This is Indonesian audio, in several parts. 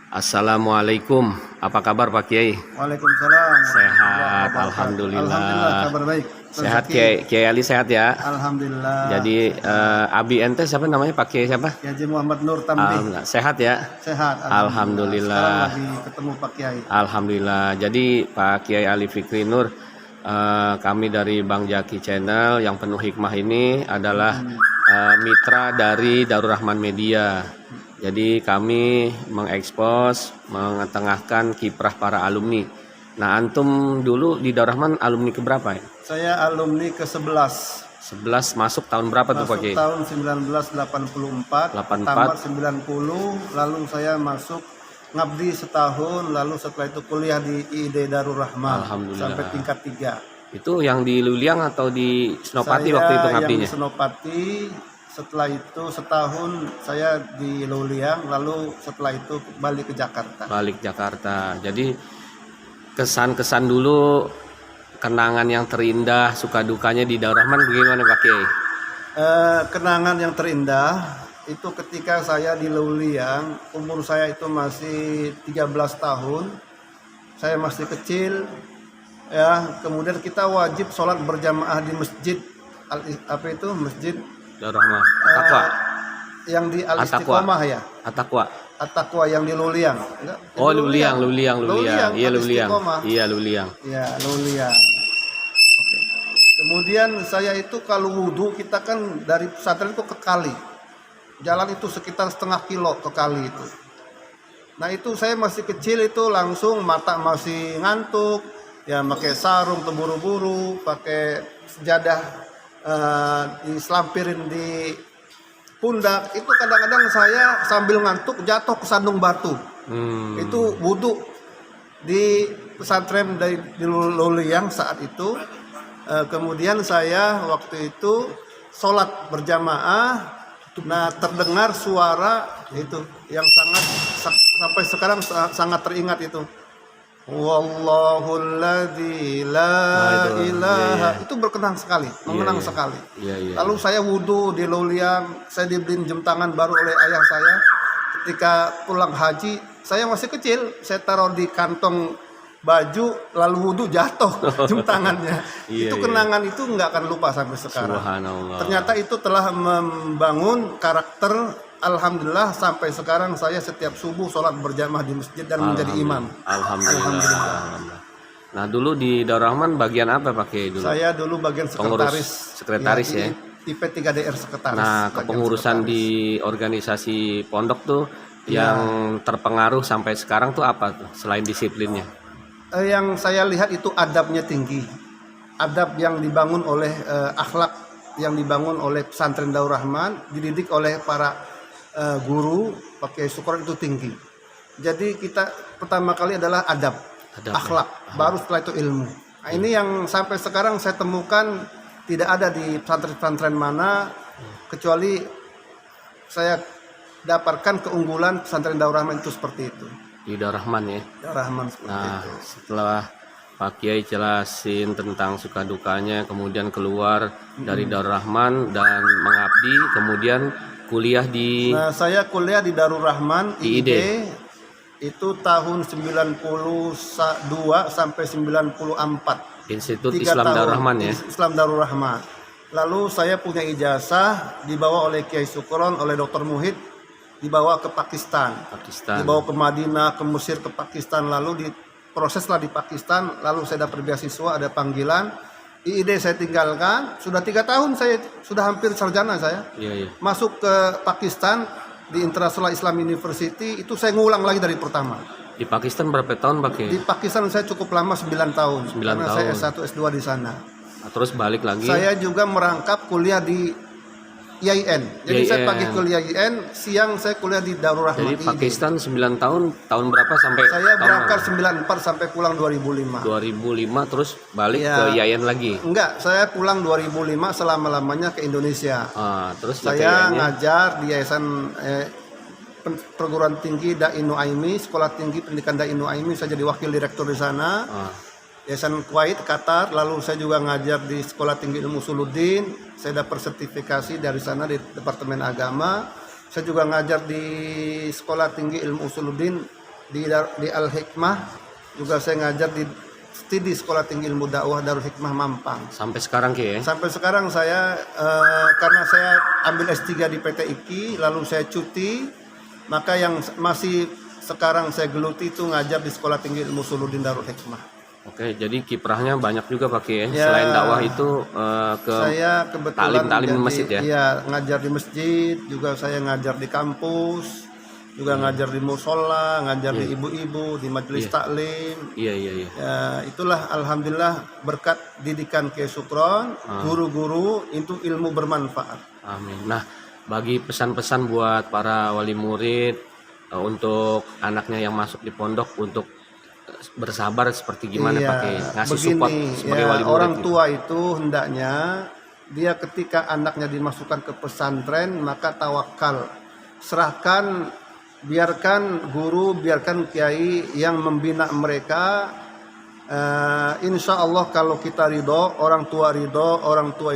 Assalamualaikum, apa kabar Pak Kiai? Waalaikumsalam. Sehat, alhamdulillah. Alhamdulillah, kabar baik. Sehat Kiai Ali sehat ya. Alhamdulillah. Jadi Abi ente siapa namanya Pak Kiai siapa? Haji Muhammad Nur Tamdi. Sehat ya. Sehat. Alhamdulillah. Sekarang lagi ketemu Pak Kiai. Alhamdulillah. Jadi Pak Kiai Ali Fikri Nur, kami dari Bang Jaki Channel yang penuh hikmah ini adalah mitra dari Darul Rahman Media. Jadi kami mengekspos, mengetengahkan kiprah para alumni. Nah, antum dulu di Darul Rahman alumni keberapa ya? Saya alumni ke-11. 11 masuk tahun berapa tuh Pak Kiai? Tahun 1984, tamat 90, lalu saya masuk ngabdi setahun, lalu setelah itu kuliah di IID Darul Rahman sampai tingkat 3. Itu yang di Luliang atau di Senopati waktu itu ngabdinya? Yang di Senopati. Setelah itu setahun saya di Luliang, lalu setelah itu balik ke Jakarta. Balik Jakarta. Jadi kesan-kesan dulu, kenangan yang terindah, suka dukanya di Darul Rahman bagaimana Pak Kiai? Kenangan yang terindah itu ketika saya di Luliang, umur saya itu masih 13 tahun. Saya masih kecil. Ya, kemudian kita wajib sholat berjamaah di masjid masjid Darul Rahman At-Taqwa yang di Al-Istiqomah ya. At-Taqwa yang di Luliang. Oh, Luliang. Iya, Luliang. Iya, Luliang. Iya, Luliang. Oke. Kemudian saya itu kalau wudhu, kita kan dari pesantren itu ke kali. Jalan itu sekitar setengah kilo ke kali itu. Nah, itu saya masih kecil itu langsung mata masih ngantuk. Ya, pakai sarung terburu-buru, pakai sejadah diselampirin di pundak. Itu kadang-kadang saya sambil ngantuk jatuh ke sandung batu. Itu wudhu di pesantren di Luliang saat itu. Kemudian saya waktu itu sholat berjamaah. Nah, terdengar suara itu yang sampai sekarang sangat teringat itu. Wallahulladzi la ilaha. Itu berkenan sekali, mengenang sekali. Lalu saya wudhu di Luliang, saya dibeliin jam tangan baru oleh ayah saya. Ketika pulang haji, saya masih kecil, saya taruh di kantong baju, lalu wudhu jatuh jam tangannya. Itu kenangan itu nggak akan lupa sampai sekarang. Subhanallah. Ternyata itu telah membangun karakter. Alhamdulillah sampai sekarang saya setiap subuh sholat berjamaah di masjid dan menjadi imam. Alhamdulillah. Nah, dulu di Darul Rahman bagian apa Pak Kiai dulu? Saya dulu bagian sekretaris ya. IP3DR sekretaris. Nah, kepengurusan di organisasi pondok tuh yang terpengaruh sampai sekarang tuh apa tuh selain disiplinnya? Yang saya lihat itu adabnya tinggi. Adab yang dibangun oleh akhlak yang dibangun oleh pesantren Darul Rahman, dididik oleh para guru pakai syukuran itu tinggi. Jadi kita pertama kali adalah adab akhlak, baru setelah itu ilmu. Nah, ini yang sampai sekarang saya temukan tidak ada di pesantren-pesantren mana, kecuali saya dapatkan keunggulan pesantren Darul Rahman itu seperti itu. Di Darul Rahman ya. Darul Rahman seperti itu. Setelah Pak Kiai jelasin tentang suka dukanya, kemudian keluar dari Darul Rahman dan mengabdi, kemudian kuliah di... Nah, saya kuliah di Darul Rahman IID itu tahun 92 sampai 94. Institut Islam Darul Rahman ya? Islam Darul Rahman. Lalu saya punya ijazah dibawa oleh Kiai Sukron, oleh Dr. Muhid, dibawa ke Pakistan. Dibawa ke Madinah, ke Mesir, ke Pakistan, lalu proseslah di Pakistan, lalu saya dapat beasiswa, ada panggilan. IID saya tinggalkan, sudah 3 tahun saya sudah hampir sarjana saya. Masuk ke Pakistan di International Islam University, itu saya ngulang lagi dari pertama. Di Pakistan berapa tahun Pak Kiai? Di Pakistan saya cukup lama 9 tahun. 9 karena tahun. saya S1 S2 di sana. Nah, terus balik lagi. Saya juga merangkap kuliah di IAIN. Jadi saya pagi kuliah IAIN, siang saya kuliah di Darul Rahman. Jadi Pakistan 9 tahun berapa sampai? Saya berangkat 94 sampai pulang 2005. 2005 terus balik ke IAIN lagi? Enggak, saya pulang 2005 selama-lamanya ke Indonesia. Terus saya ngajar di Yayasan Perguruan Tinggi Dai Nuaimi, Sekolah Tinggi Pendidikan Dai Nuaimi, saya jadi wakil direktur di sana. Yayasan Kuwait, Qatar, lalu saya juga ngajar di Sekolah Tinggi Ilmu Usuluddin, saya dapat sertifikasi dari sana di Departemen Agama. Saya juga ngajar di Sekolah Tinggi Ilmu Usuluddin di Al Hikmah, juga saya ngajar di Sekolah Tinggi Ilmu Dakwah Darul Hikmah Mampang. Sampai sekarang Ki ya? Sampai sekarang saya karena saya ambil S3 di PT IKI, lalu saya cuti, maka yang masih sekarang saya geluti itu ngajar di Sekolah Tinggi Ilmu Suludin Darul Hikmah. Oke, jadi kiprahnya banyak juga Pak Ki ya. Ya, Selain dakwah itu ke saya kebetulan talim-talim di masjid ya? Iya, ngajar di masjid, juga saya ngajar di kampus, juga ngajar di musola, ngajar di ibu-ibu, di majelis taklim. Iya, iya, iya. Ya, itulah alhamdulillah berkat didikan Kiai Sukron, guru-guru itu ilmu bermanfaat. Amin. Nah, bagi pesan-pesan buat para wali murid untuk anaknya yang masuk di pondok untuk bersabar seperti gimana Pak Kiai? Ngasih Begini, support sebagai wali murid orang gitu. tua itu hendaknya dia ketika anaknya dimasukkan ke pesantren maka tawakal, serahkan, biarkan guru, biarkan kiai yang membina mereka. Insya Allah kalau kita ridho, orang tua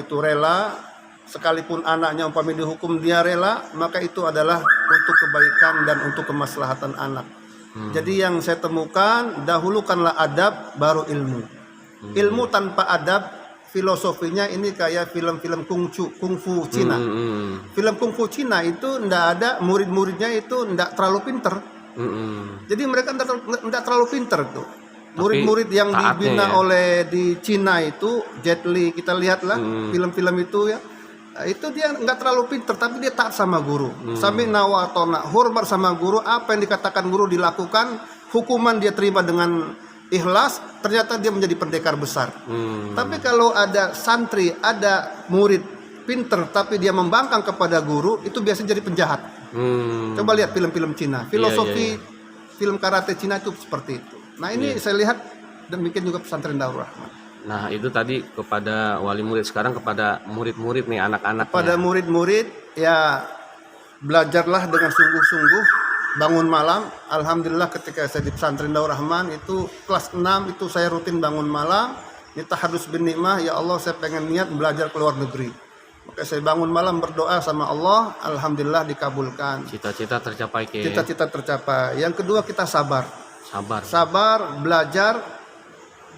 itu rela, sekalipun anaknya umpamanya dihukum dia rela, maka itu adalah untuk kebaikan dan untuk kemaslahatan anak. Jadi yang saya temukan, dahulukanlah adab baru ilmu. Ilmu tanpa adab, filosofinya ini kayak film-film kungfu Cina. Film kungfu Cina itu ndak ada murid-muridnya itu ndak terlalu pinter. Jadi mereka ndak terlalu pinter tuh. Murid-murid yang dibina oleh di Cina itu, Jet Li, kita lihatlah film-film itu ya. Itu dia nggak terlalu pinter, tapi dia taat sama guru. Sami'na wa ata'na, hormat sama guru, apa yang dikatakan guru dilakukan, hukuman dia terima dengan ikhlas, ternyata dia menjadi pendekar besar. Tapi kalau ada santri, ada murid pinter tapi dia membangkang kepada guru, itu biasanya jadi penjahat. Coba lihat film-film Cina, filosofi film karate Cina itu seperti itu. Nah ini saya lihat demikian juga pesantren Darul Rahman. Nah itu tadi kepada wali murid, sekarang kepada murid-murid nih, anak-anak. Pada murid-murid ya belajarlah dengan sungguh-sungguh, bangun malam. Alhamdulillah ketika saya di pesantren Darul Rahman itu kelas 6 itu saya rutin bangun malam, tahadus bin nikmah, ya Allah saya pengen niat belajar ke luar negeri. Maka saya bangun malam berdoa sama Allah, alhamdulillah dikabulkan. Cita-cita tercapai Ki. Cita-cita tercapai. Yang kedua kita sabar. Sabar, belajar.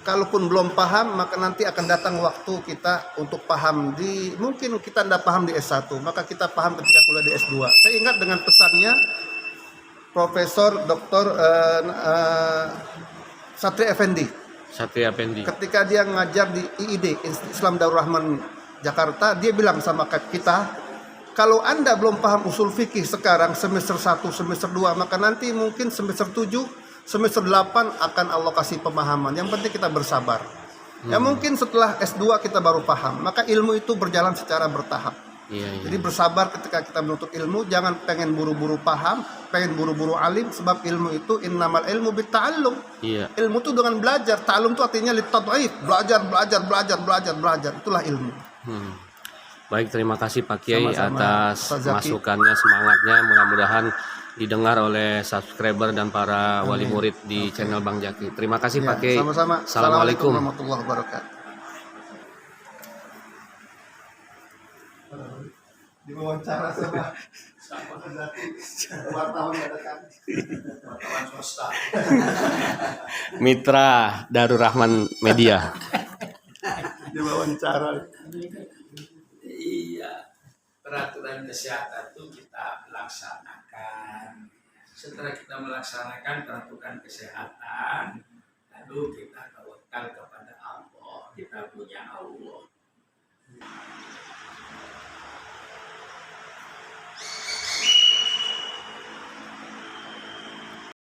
Kalaupun belum paham, maka nanti akan datang waktu kita untuk paham mungkin kita tidak paham di S1, maka kita paham ketika kuliah di S2. Saya ingat dengan pesannya Profesor Dr. Satria Effendi. Ketika dia ngajar di IID, Islam Darul Rahman Jakarta, dia bilang sama kita, kalau Anda belum paham usul fikih sekarang semester 1, semester 2, maka nanti mungkin semester 7, semester 8 akan Allah kasih pemahaman. Yang penting kita bersabar. Ya mungkin setelah S2 kita baru paham. Maka ilmu itu berjalan secara bertahap. Jadi bersabar ketika kita menuntut ilmu. Jangan pengen buru-buru paham, pengen buru-buru alim. Sebab ilmu itu innamal ilmu bitta'allum. Ilmu itu dengan belajar. Ta'allum itu artinya litad'if. Belajar. Itulah ilmu. Baik, terima kasih Pak Kiai atas masukannya, semangatnya. Mudah-mudahan didengar oleh subscriber dan para wali murid di channel Bang Jaki. Terima kasih Pak Kiai. Sama-sama. Assalamualaikum warahmatullahi wabarakatuh. Diwawancara sama wartawan swasta. Mitra Darul Rahman Media. Diwawancara. Iya, peraturan kesehatan itu kita laksanakan. Setelah kita melaksanakan peraturan kesehatan,